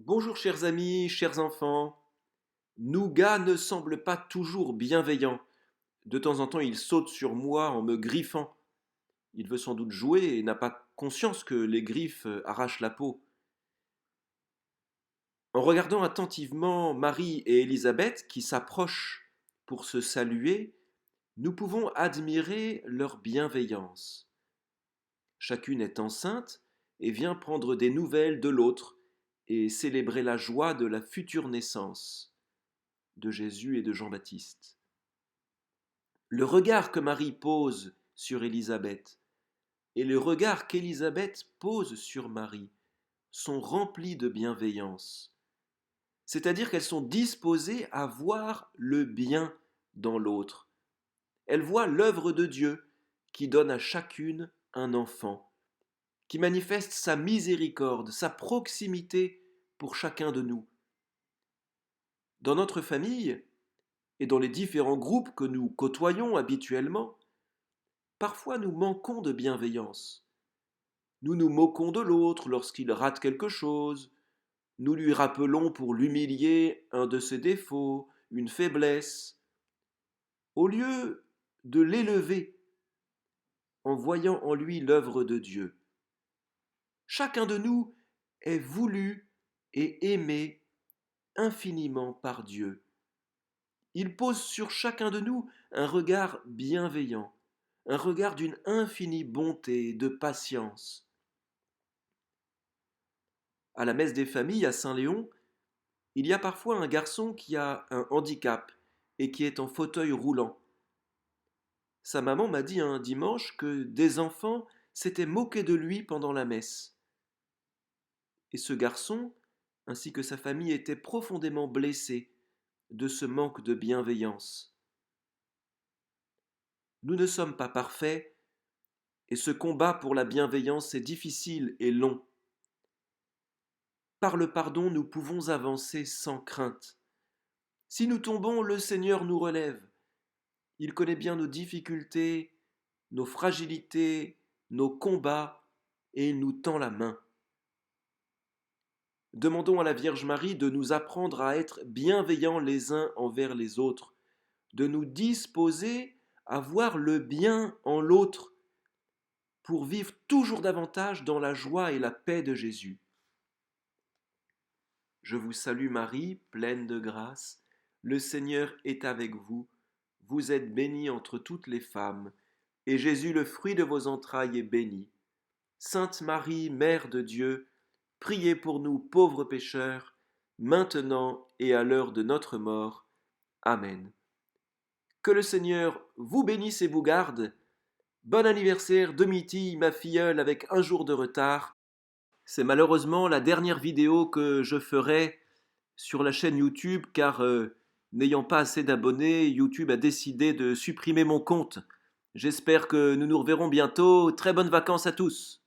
Bonjour chers amis, chers enfants. Nougat ne semble pas toujours bienveillant. De temps en temps, il saute sur moi en me griffant. Il veut sans doute jouer et n'a pas conscience que les griffes arrachent la peau. En regardant attentivement Marie et Élisabeth qui s'approchent pour se saluer, nous pouvons admirer leur bienveillance. Chacune est enceinte et vient prendre des nouvelles de l'autre et célébrer la joie de la future naissance de Jésus et de Jean-Baptiste. Le regard que Marie pose sur Élisabeth et le regard qu'Élisabeth pose sur Marie sont remplis de bienveillance. C'est-à-dire qu'elles sont disposées à voir le bien dans l'autre. Elles voient l'œuvre de Dieu qui donne à chacune un enfant, qui manifeste sa miséricorde, sa proximité pour chacun de nous. Dans notre famille, et dans les différents groupes que nous côtoyons habituellement, parfois nous manquons de bienveillance. Nous nous moquons de l'autre lorsqu'il rate quelque chose, nous lui rappelons pour l'humilier un de ses défauts, une faiblesse, au lieu de l'élever en voyant en lui l'œuvre de Dieu. Chacun de nous est voulu et aimé infiniment par Dieu. Il pose sur chacun de nous un regard bienveillant, un regard d'une infinie bonté, de patience. À la messe des familles à Saint-Léon, il y a parfois un garçon qui a un handicap et qui est en fauteuil roulant. Sa maman m'a dit un dimanche que des enfants s'étaient moqués de lui pendant la messe. Et ce garçon, ainsi que sa famille, étaient profondément blessés de ce manque de bienveillance. Nous ne sommes pas parfaits et ce combat pour la bienveillance est difficile et long. Par le pardon, nous pouvons avancer sans crainte. Si nous tombons, le Seigneur nous relève. Il connaît bien nos difficultés, nos fragilités, nos combats, et il nous tend la main. Demandons à la Vierge Marie de nous apprendre à être bienveillants les uns envers les autres, de nous disposer à voir le bien en l'autre, pour vivre toujours davantage dans la joie et la paix de Jésus. Je vous salue Marie, pleine de grâce, le Seigneur est avec vous, vous êtes bénie entre toutes les femmes, et Jésus, le fruit de vos entrailles, est béni. Sainte Marie, Mère de Dieu, priez pour nous pauvres pécheurs, maintenant et à l'heure de notre mort. Amen. Que le Seigneur vous bénisse et vous garde. Bon anniversaire Domitille, ma filleule, avec un jour de retard. C'est malheureusement la dernière vidéo que je ferai sur la chaîne YouTube car n'ayant pas assez d'abonnés, YouTube a décidé de supprimer mon compte. J'espère que nous nous reverrons bientôt. Très bonnes vacances à tous.